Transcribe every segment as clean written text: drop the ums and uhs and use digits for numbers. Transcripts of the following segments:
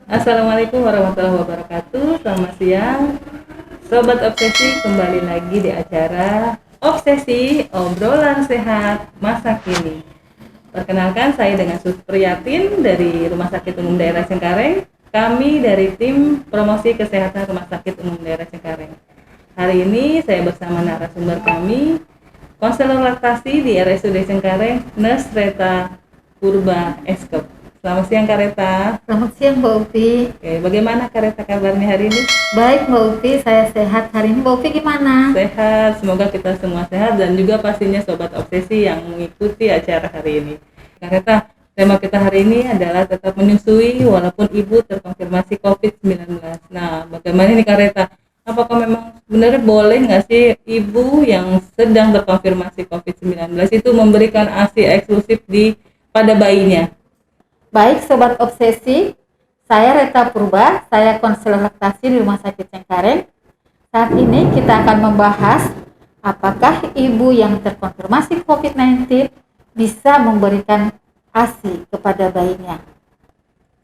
Assalamualaikum warahmatullahi wabarakatuh. Selamat siang, Sobat Obsesi. Kembali lagi di acara Obsesi Obrolan Sehat Masa Kini. Perkenalkan, saya dengan Supriyatin dari Rumah Sakit Umum Daerah Cengkareng. Kami dari tim promosi kesehatan Rumah Sakit Umum Daerah Cengkareng. Hari ini saya bersama narasumber kami, konselor laktasi di RSUD Cengkareng, Nurse Reta Purba Eskep. Selamat siang Kak Reta. Selamat siang Mbak Upi. Oke, bagaimana Kak Reta kabarnya hari ini? Baik Mbak Upi, saya sehat hari ini. Mbak Upi gimana? Sehat, semoga kita semua sehat dan juga pastinya Sobat Obsesi yang mengikuti acara hari ini. Kak Reta, tema kita hari ini adalah tetap menyusui walaupun ibu terkonfirmasi COVID-19. Nah, bagaimana nih Kak Reta? Apakah memang sebenarnya boleh nggak sih ibu yang sedang terkonfirmasi COVID-19 itu memberikan ASI eksklusif pada bayinya? Baik Sobat Obsesi, saya Reta Purba, saya konselor laktasi di Rumah Sakit Cengkareng. Saat ini kita akan membahas apakah ibu yang terkonfirmasi COVID-19 bisa memberikan ASI kepada bayinya.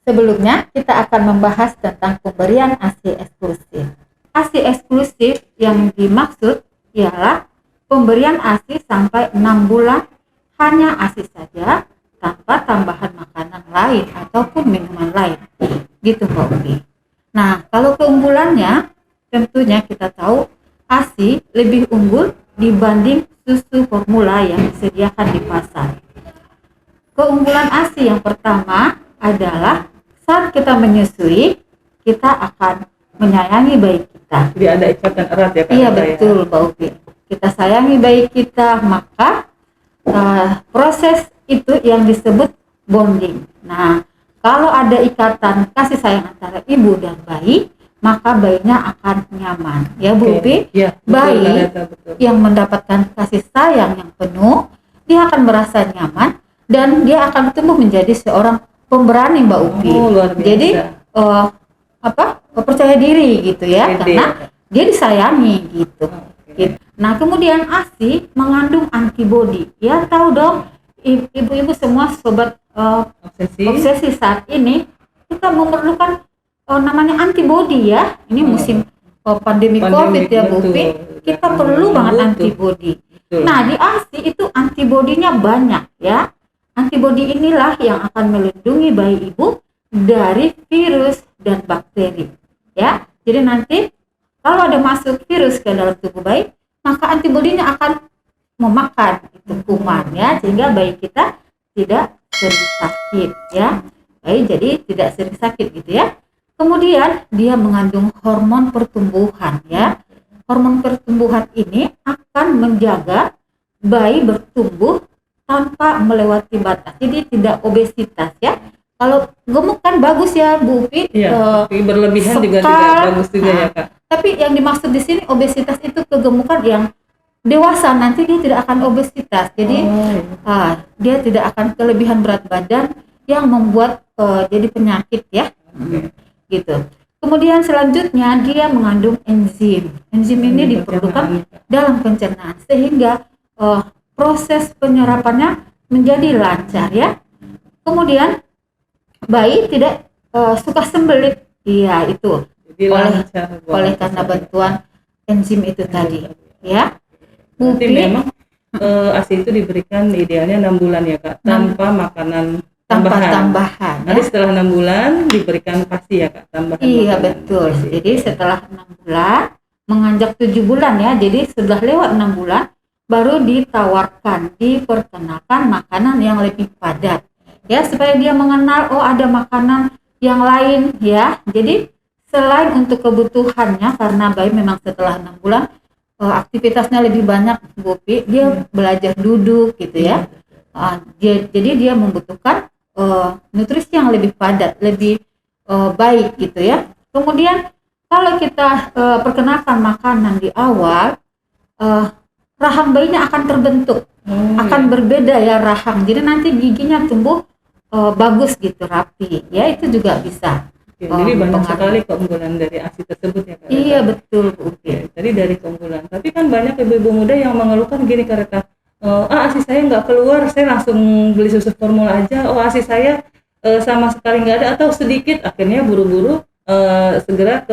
Sebelumnya kita akan membahas tentang pemberian ASI eksklusif. ASI eksklusif yang dimaksud ialah pemberian ASI sampai 6 bulan hanya ASI saja, tanpa tambahan makanan lain ataupun minuman lain, gitu Mbak Upi. Nah, kalau keunggulannya, tentunya kita tahu ASI lebih unggul dibanding susu formula yang disediakan di pasar. Keunggulan ASI yang pertama adalah saat kita menyusui, kita akan menyayangi bayi kita. Jadi ada ikatan erat ya Kak? Iya betul Mbak Upi. Kita sayangi bayi kita, maka proses itu yang disebut bonding. Nah, kalau ada ikatan kasih sayang antara ibu dan bayi, maka bayinya akan nyaman. Ya Bu Upi, ya, bayi betul. yang mendapatkan kasih sayang yang penuh, dia akan merasa nyaman dan dia akan tumbuh menjadi seorang pemberani Mbak Upi. Luar biasa. Jadi percaya diri gitu ya, karena dia disayangi gitu. Nah, kemudian ASI mengandung antibodi. Ya tahu dong, ibu-ibu semua sobat obsesi saat ini kita memerlukan namanya antibodi ya. Ini musim pandemi COVID ya Bu Upi. Kita perlu banget antibodi. Nah, di ASI itu antibodinya banyak ya. Antibodi inilah yang akan melindungi bayi ibu dari virus dan bakteri ya. Jadi nanti kalau ada masuk virus ke dalam tubuh bayi, maka antibodinya akan memakan itu kuman ya, sehingga bayi kita tidak sering sakit ya. Bayi jadi tidak sering sakit gitu ya. Kemudian dia mengandung hormon pertumbuhan ya. Hormon pertumbuhan ini akan menjaga bayi bertumbuh tanpa melewati batas. Jadi tidak obesitas ya. Kalau gemuk kan bagus ya Bu Upi. Iya, berlebihan juga tidak bagus juga ya Kak. Tapi yang dimaksud di sini obesitas itu kegemukan yang dewasa, nanti dia tidak akan obesitas. Jadi dia tidak akan kelebihan berat badan yang membuat jadi penyakit ya. Gitu. Kemudian selanjutnya dia mengandung enzim. Enzim ini diperlukan dalam pencernaan sehingga proses penyerapannya menjadi lancar ya. Kemudian bayi tidak suka sembelit. Iya, itu. Oleh karena bantuan enzim itu tadi ya. Berarti memang ASI itu diberikan idealnya 6 bulan ya Kak, tanpa makanan tambahan. Nanti setelah 6 bulan diberikan pasti ya Kak, tambahan. Iya betul. Jadi setelah 6 bulan menganjak 7 bulan ya, jadi sudah lewat 6 bulan baru diperkenalkan makanan yang lebih padat ya, supaya dia mengenal ada makanan yang lain ya. Jadi selain untuk kebutuhannya, karena bayi memang setelah 6 bulan aktivitasnya lebih banyak Bu Upi, dia belajar duduk gitu ya. Jadi dia membutuhkan nutrisi yang lebih padat, lebih baik gitu ya. Kemudian kalau kita perkenalkan makanan di awal, rahang bayinya akan terbentuk, akan berbeda ya rahang. Jadi nanti giginya tumbuh bagus gitu, rapi ya, itu juga bisa. Jadi banyak sekali keunggulan dari ASI tersebut ya Kak. Iya betul Bu Upi. Jadi dari keunggulan. Tapi kan banyak ibu-ibu muda yang mengeluhkan gini Kak Reta, ASI saya nggak keluar, saya langsung beli susu formula aja. ASI saya sama sekali nggak ada atau sedikit, akhirnya buru-buru segera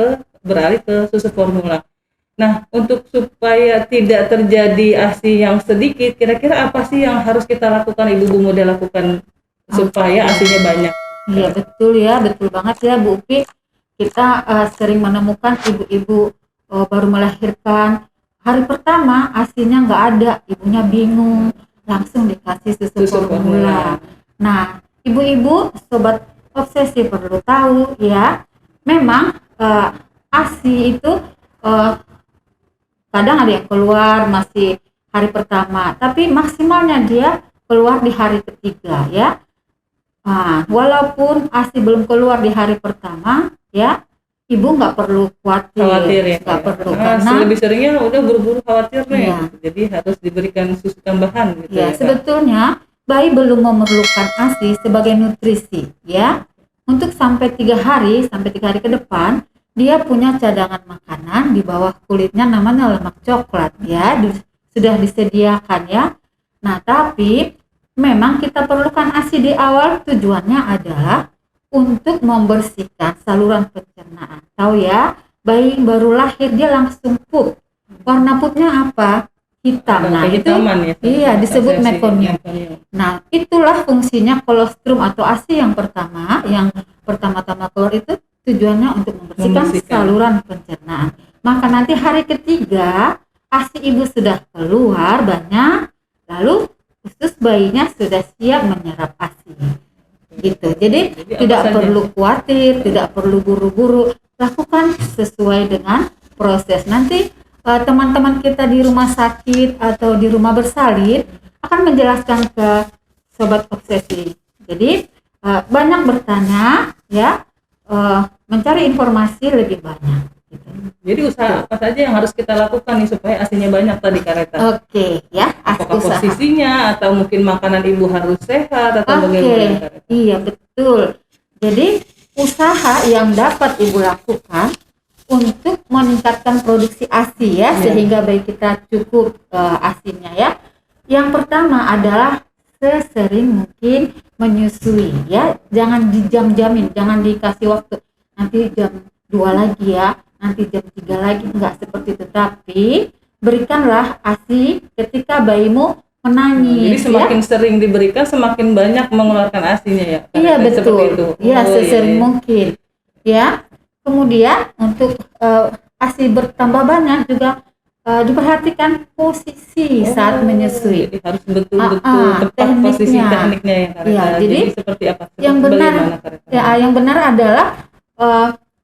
beralih ke susu formula. Nah, untuk supaya tidak terjadi ASI yang sedikit, kira-kira apa sih yang harus kita lakukan, ibu-ibu muda lakukan supaya ASInya banyak? Iya betul ya, betul banget ya Bu Upi. Kita sering menemukan ibu-ibu baru melahirkan, hari pertama ASInya nggak ada, ibunya bingung, langsung dikasih susu formula. Nah, ibu-ibu sobat obsesi perlu tahu ya, memang ASI itu kadang ada yang keluar masih hari pertama, tapi maksimalnya dia keluar di hari ketiga ya. Nah, walaupun ASI belum keluar di hari pertama ya, ibu nggak perlu khawatir ya, nggak perlu, karena lebih seringnya udah buru-buru khawatir nih ya. Jadi harus diberikan susu tambahan gitu ya, sebetulnya bayi belum memerlukan ASI sebagai nutrisi ya. Untuk sampai 3 hari ke depan dia punya cadangan makanan di bawah kulitnya, namanya lemak coklat ya, sudah disediakan ya. Nah, tapi memang kita perlukan ASI di awal, tujuannya adalah untuk membersihkan saluran pencernaan. Tahu ya, bayi baru lahir dia langsung pup. Warna pupnya apa? Hitam. Nah, itu ya, iya disebut meconium. Nah, itulah fungsinya kolostrum atau ASI yang pertama-tama keluar itu, tujuannya untuk membersihkan saluran pencernaan. Maka nanti hari ketiga ASI ibu sudah keluar banyak, lalu usus bayinya sudah siap menyerap ASI. Gitu. Jadi tidak perlu khawatir, tidak perlu buru-buru, lakukan sesuai dengan proses. Nanti teman-teman kita di rumah sakit atau di rumah bersalin akan menjelaskan ke sobat obsesi. Jadi banyak bertanya ya, mencari informasi lebih banyak gitu. Jadi usaha apa saja yang harus kita lakukan nih supaya ASInya banyak tadi Kareta? Oke ya, apakah posisinya atau mungkin makanan ibu harus sehat atau bagaimana Kareta? Iya betul. Jadi usaha yang dapat ibu lakukan untuk meningkatkan produksi ASI ya, sehingga bayi kita cukup ASInya ya. Yang pertama adalah sesering mungkin menyusui ya, jangan dijam-jamin, jangan dikasih waktu nanti jam 2 lagi ya, nanti jam 3 lagi, enggak seperti itu, tapi berikanlah ASI ketika bayimu menangis. Jadi semakin sering diberikan semakin banyak mengeluarkan ASInya ya. Iya betul. Iya sesering mungkin ya. Kemudian untuk ASI bertambah banyak juga diperhatikan posisi saat menyusui. Jadi harus betul-betul tepat posisi tekniknya ya Kareta. Ya, jadi seperti apa? Yang benar ya, yang benar adalah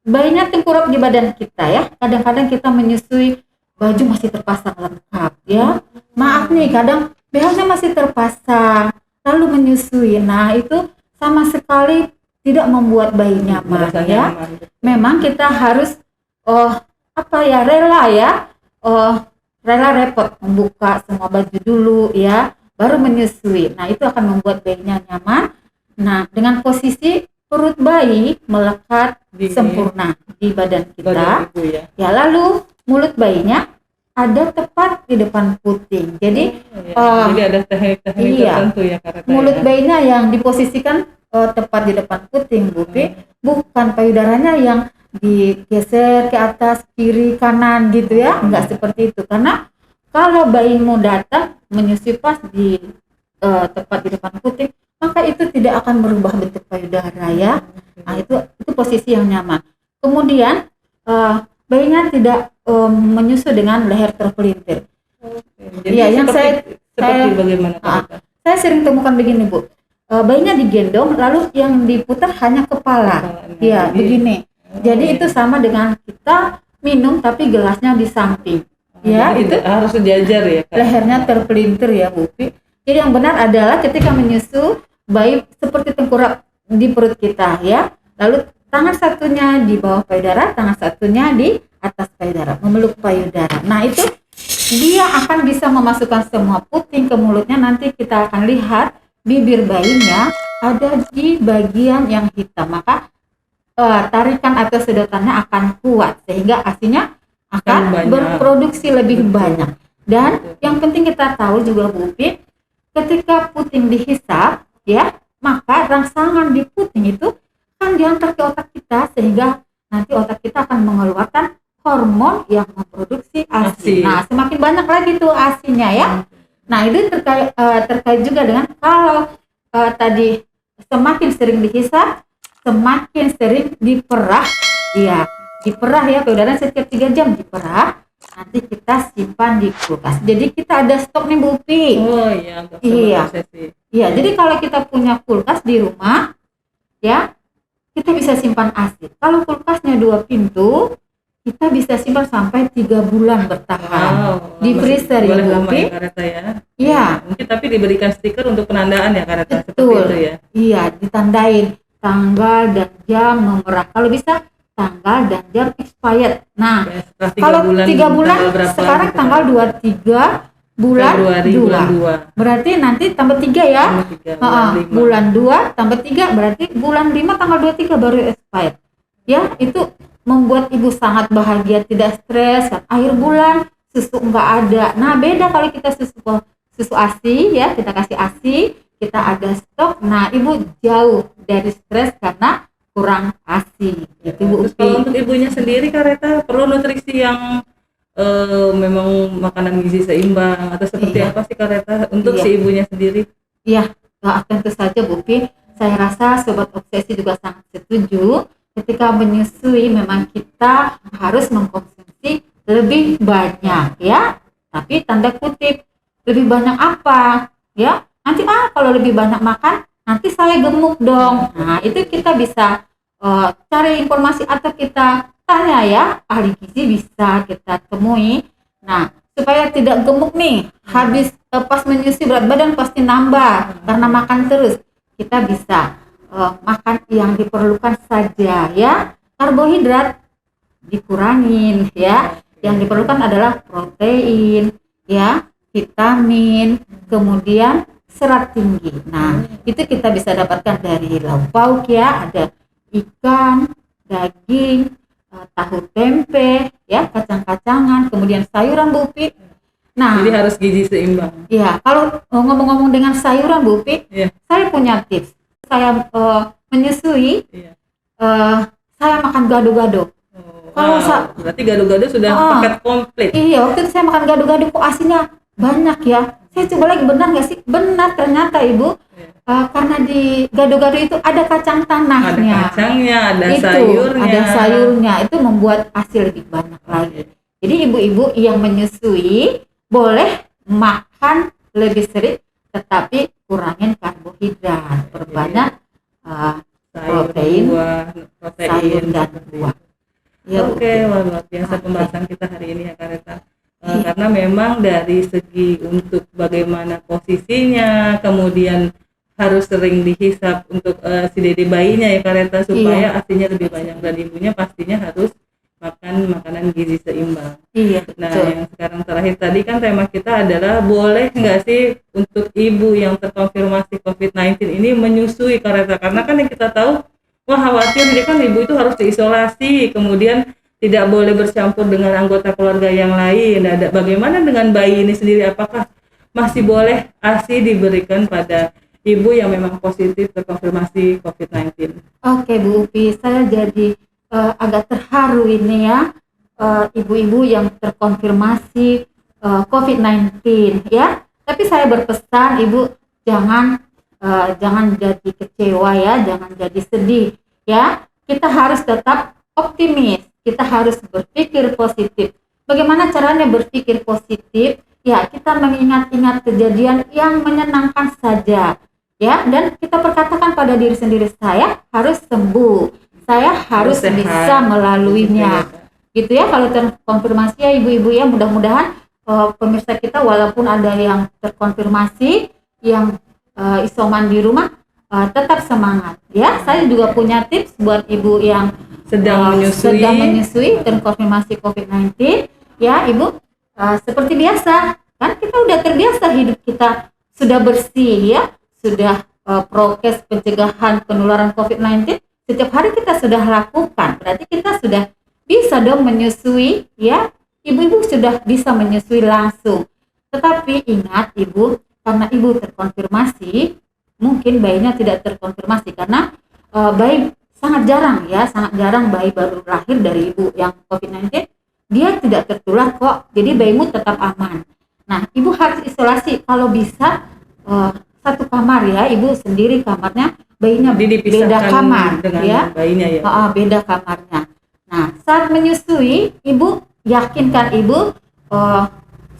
bayinya tengkurap di badan kita ya. Kadang-kadang kita menyusui baju masih terpasang lengkap ya. Maaf nih, kadang BH-nya masih terpasang lalu menyusui. Nah, itu sama sekali tidak membuat bayi nyaman ya. Memang kita harus rela repot membuka semua baju dulu ya, baru menyusui. Nah, itu akan membuat bayinya nyaman. Nah, dengan posisi perut bayi melekat sempurna di badan kita. Ya, lalu mulut bayinya ada tepat di depan puting. Jadi jadi ada teknik-teknik tertentu ya Kareta. Mulut bayinya yang diposisikan tepat di depan puting, Bu Pi. Bukan payudaranya yang digeser ke atas, kiri, kanan gitu ya. Enggak seperti itu. Karena kalau bayimu datang menyusui pas di tepat di depan puting, maka itu tidak akan merubah bentuk payudara ya. Nah, itu posisi yang nyaman. Kemudian bayinya tidak menyusu dengan leher terpelintir. Jadi ya, yang seperti bagaimana Kareta? Saya sering temukan begini Bu, bayinya digendong lalu yang diputar hanya kepala. Ya begini. Jadi itu sama dengan kita minum tapi gelasnya di samping. Ya itu harus sejajar ya Kak? Lehernya terpelintir ya Bu. Jadi yang benar adalah ketika menyusu bayi seperti tengkurap di perut kita ya. Lalu tangan satunya di bawah payudara, tangan satunya di atas payudara, memeluk payudara. Nah, itu dia akan bisa memasukkan semua puting ke mulutnya. Nanti kita akan lihat bibir bayinya ada di bagian yang hitam. Maka tarikan atau sedotannya akan kuat sehingga ASInya akan berproduksi lebih banyak. Dan yang penting kita tahu juga Bu Pi, ketika puting dihisap ya, maka rangsangan di puting itu kan diantar ke otak kita, sehingga nanti otak kita akan mengeluarkan hormon yang memproduksi ASI. Nah, semakin banyak lagi tuh ASI-nya ya. Nah, itu terkait juga dengan kalau tadi semakin sering dihisap, semakin sering diperah. Iya, diperah ya, kemudian setiap 3 jam diperah. Nanti kita simpan di kulkas. Jadi kita ada stok nih Bu Upi. Oh iya, iya. Iya, jadi kalau kita punya kulkas di rumah, ya kita bisa simpan ASI. Kalau kulkasnya 2 pintu, kita bisa simpan sampai 3 bulan bertahan di freezer ya Bu Upi. Ya. Iya. Mungkin tapi diberikan stiker untuk penandaan ya Kareta, seperti itu ya. Iya, ditandain tanggal dan jam memerah. Kalau bisa tanggal dan jam expired. Nah, kalau 3 bulan sekarang gitu tanggal 23 bulan Februari, 2. Bulan 2. Berarti nanti tambah 3 ya. Bulan 2 tambah 3 berarti bulan 5 tanggal 23 baru expired. Ya, itu membuat ibu sangat bahagia, tidak stres kan. Akhir bulan susu enggak ada. Nah, beda kalau kita susu ASI ya, kita kasih ASI, kita ada stok. Nah, ibu jauh dari stres karena kurang ASI. Gitu Bu. Kalau untuk ibunya sendiri Kareta perlu nutrisi yang memang makanan gizi seimbang atau seperti apa sih Kareta untuk si ibunya sendiri? Iya, tentu saja Bu Pi. Saya rasa Sobat Obsesi juga sangat setuju. Ketika menyusui memang kita harus mengkonsumsi lebih banyak ya. Tapi tanda kutip, lebih banyak apa? Ya, nanti kalau lebih banyak makan, nanti saya gemuk dong. Nah, itu kita bisa cari informasi atau kita tanya ya, ahli gizi bisa kita temui. Nah, supaya tidak gemuk nih, habis pas menyusui berat badan pasti nambah karena makan terus. Kita bisa makan yang diperlukan saja ya. Karbohidrat dikurangin ya. Yang diperlukan adalah protein ya, vitamin, kemudian serat tinggi. Nah, itu kita bisa dapatkan dari lauk pauk ya, ada ikan, daging, tahu tempe ya, kacang-kacangan, kemudian sayuran Bu Upi. Nah, jadi harus gizi seimbang. Iya, kalau ngomong-ngomong dengan sayuran Bu Upi, saya punya tips. Saya menyusui, saya makan gado-gado. Kalau berarti gado-gado sudah paket komplit. Iya, waktu itu saya makan gado-gado kok asinya banyak ya. Saya coba lagi, benar nggak sih? Benar ternyata Ibu. Karena di gado-gado itu ada kacang tanahnya. Ada kacangnya, ada sayurnya. Ada sayurnya, itu membuat asi lebih banyak lagi. Jadi ibu-ibu yang menyusui boleh makan lebih sering, tetapi kurangin karbohidrat, perbanyak protein, sayur dan buah. Ya, Oke, luar biasa pembahasan kita hari ini ya Kareta. Karena memang dari segi untuk bagaimana posisinya, kemudian harus sering dihisap untuk si dede bayinya ya Kareta, supaya asinya lebih banyak, dan ibunya pastinya harus makan makanan gizi seimbang. Nah, yang sekarang terakhir tadi kan tema kita adalah boleh nggak sih untuk ibu yang terkonfirmasi COVID-19 ini menyusui Kareta, karena kan yang kita tahu, wah khawatir nih kan ibu itu harus diisolasi, kemudian tidak boleh bercampur dengan anggota keluarga yang lain. Ada bagaimana dengan bayi ini sendiri, apakah masih boleh ASI diberikan pada ibu yang memang positif terkonfirmasi COVID-19? Oke Bu Upi, saya jadi agak terharu ini ya, ibu-ibu yang terkonfirmasi COVID-19 ya. Tapi saya berpesan ibu jangan jadi kecewa ya, jangan jadi sedih ya. Kita harus tetap optimis, kita harus berpikir positif. Bagaimana caranya berpikir positif? Ya, kita mengingat-ingat kejadian yang menyenangkan saja ya, dan kita perkatakan pada diri sendiri, saya harus sembuh. Saya harus bisa melaluinya, gitu ya. Kalau terkonfirmasi ya ibu-ibu ya, mudah-mudahan pemirsa kita walaupun ada yang terkonfirmasi, yang isoman di rumah, tetap semangat ya. Saya juga punya tips buat ibu yang sedang menyusui terkonfirmasi COVID-19 ya ibu. Seperti biasa kan, kita udah terbiasa, hidup kita sudah bersih ya, sudah prokes pencegahan penularan COVID-19 setiap hari kita sudah lakukan, berarti kita sudah bisa dong menyusui ya. Ibu-ibu sudah bisa menyusui langsung. Tetapi ingat ibu, karena ibu terkonfirmasi, mungkin bayinya tidak terkonfirmasi karena bayi sangat jarang bayi baru lahir dari ibu yang COVID-19 dia tidak tertular kok, jadi bayimu tetap aman. Nah, ibu harus isolasi kalau bisa satu kamar ya, ibu sendiri kamarnya, bayinya beda kamar dengan ya, bayinya ya. Beda kamarnya. Nah, saat menyusui ibu yakinkan ibu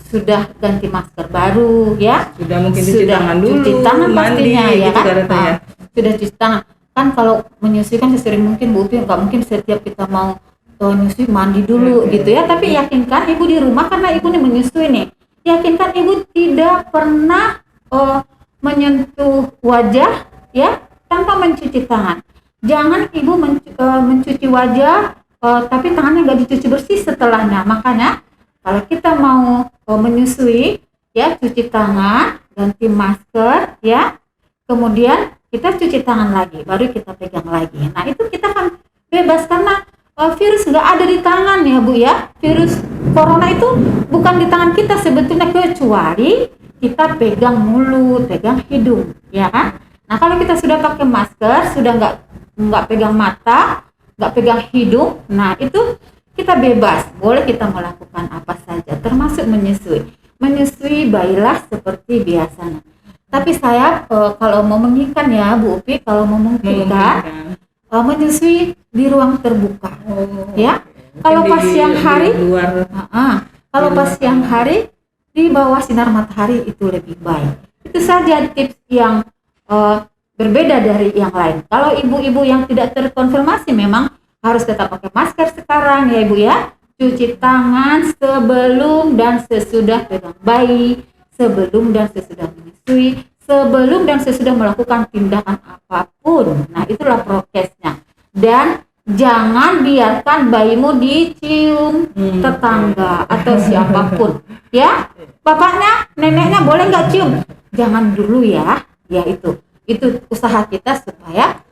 sudah ganti masker baru ya, sudah mungkin cuci tangan dulu, cuci tangan pastinya mandi, ya gitu kan, sudah cuci tangan kan. Kalau menyusui kan sesering mungkin Bu Upi, nggak mungkin setiap kita mau nyusui mandi dulu gitu ya, tapi yakinkan ibu di rumah karena ibu nih menyusui nih, yakinkan ibu tidak pernah menyentuh wajah ya tanpa mencuci tangan. Jangan ibu mencuci wajah tapi tangannya nggak dicuci bersih setelahnya. Makanya kalau kita mau menyusui ya, cuci tangan, ganti masker ya, kemudian kita cuci tangan lagi, baru kita pegang lagi. Nah, itu kita kan bebas karena virus nggak ada di tangan ya Bu ya. Virus corona itu bukan di tangan kita sebetulnya, kecuali kita pegang mulut, pegang hidung ya kan. Nah, kalau kita sudah pakai masker, sudah nggak pegang mata, nggak pegang hidung, nah itu kita bebas, boleh kita melakukan apa saja, termasuk menyusui. Menyusui bayilah seperti biasanya. Tapi saya kalau memungkinkan ya Bu Upi, kalau memungkinkan menyusui di ruang terbuka, ya. Kalau pas siang hari, kalau pas siang hari di bawah sinar matahari itu lebih baik. Itu saja tips yang berbeda dari yang lain. Kalau ibu-ibu yang tidak terkonfirmasi memang harus tetap pakai masker sekarang ya Ibu ya. Cuci tangan sebelum dan sesudah pegang bayi, sebelum dan sesudah menyusui, sebelum dan sesudah melakukan tindakan apapun. Nah, itulah prokesnya. Dan jangan biarkan bayimu dicium tetangga atau siapapun. Ya, bapaknya, neneknya boleh nggak cium? Jangan dulu ya. Ya itu usaha kita supaya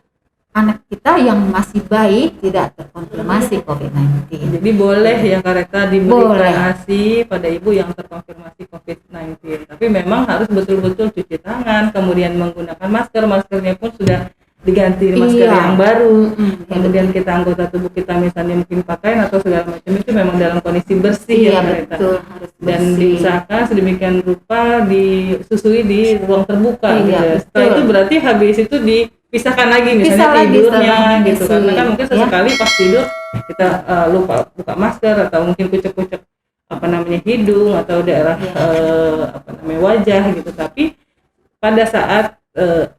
anak kita yang masih bayi tidak terkonfirmasi COVID-19. Jadi boleh ya Kak Reta diberikan ASI pada ibu yang terkonfirmasi COVID-19. Tapi memang harus betul-betul cuci tangan, kemudian menggunakan masker. Maskernya pun sudah diganti masker yang baru. Kemudian kita anggota tubuh kita misalnya mungkin pakaian atau segala macam itu memang dalam kondisi bersih ya Kak Reta. Harus bersih. Dan diusahakan sedemikian rupa disusui di ruang terbuka gitu. Setelah itu berarti habis itu dipisahkan lagi misalnya tidurnya gitu, karena kan mungkin sesekali pas tidur kita lupa buka masker atau mungkin kucek-kucek hidung atau daerah wajah gitu. Tapi pada saat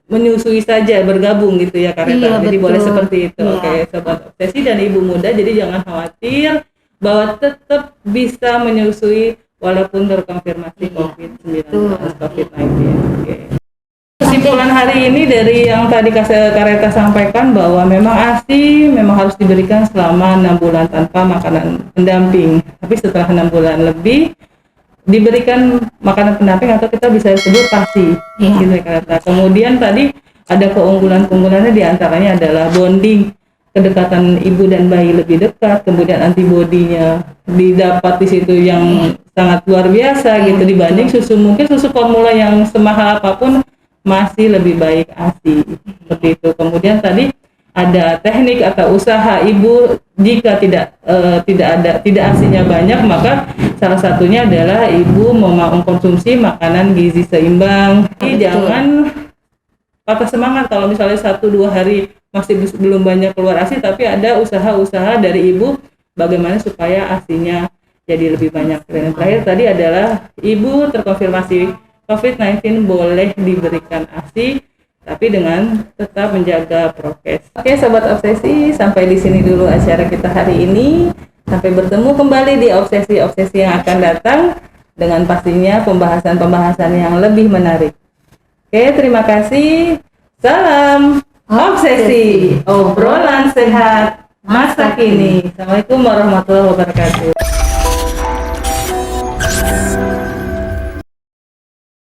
menyusui saja bergabung gitu ya Kak Reta. Jadi boleh seperti itu. Oke, sobat obsesi dan ibu muda, jadi jangan khawatir bahwa tetap bisa menyusui walaupun terkonfirmasi COVID-19. Oke. Kesimpulan hari ini dari yang tadi Kak Reta sampaikan bahwa memang ASI memang harus diberikan selama 6 bulan tanpa makanan pendamping. Tapi setelah 6 bulan lebih diberikan makanan pendamping atau kita bisa sebut PASI. Gitu Kak Reta. Kemudian tadi ada keunggulannya diantaranya adalah bonding, kedekatan ibu dan bayi lebih dekat, kemudian antibodinya didapat di situ yang sangat luar biasa gitu dibanding susu, mungkin susu formula yang semahal apapun masih lebih baik ASI seperti itu. Kemudian tadi ada teknik atau usaha ibu jika tidak ASI-nya banyak, maka salah satunya adalah ibu mengkonsumsi makanan gizi seimbang. Jadi jangan patah semangat kalau misalnya 1-2 hari masih belum banyak keluar ASI, tapi ada usaha-usaha dari ibu bagaimana supaya ASI-nya jadi lebih banyak. Dan yang terakhir tadi adalah ibu terkonfirmasi COVID-19 boleh diberikan ASI, tapi dengan tetap menjaga prokes. Oke, sobat obsesi, sampai di sini dulu acara kita hari ini. Sampai bertemu kembali di obsesi-obsesi yang akan datang dengan pastinya pembahasan-pembahasan yang lebih menarik. Oke, terima kasih. Salam obsesi, obrolan sehat masa kini. Assalamualaikum warahmatullahi wabarakatuh.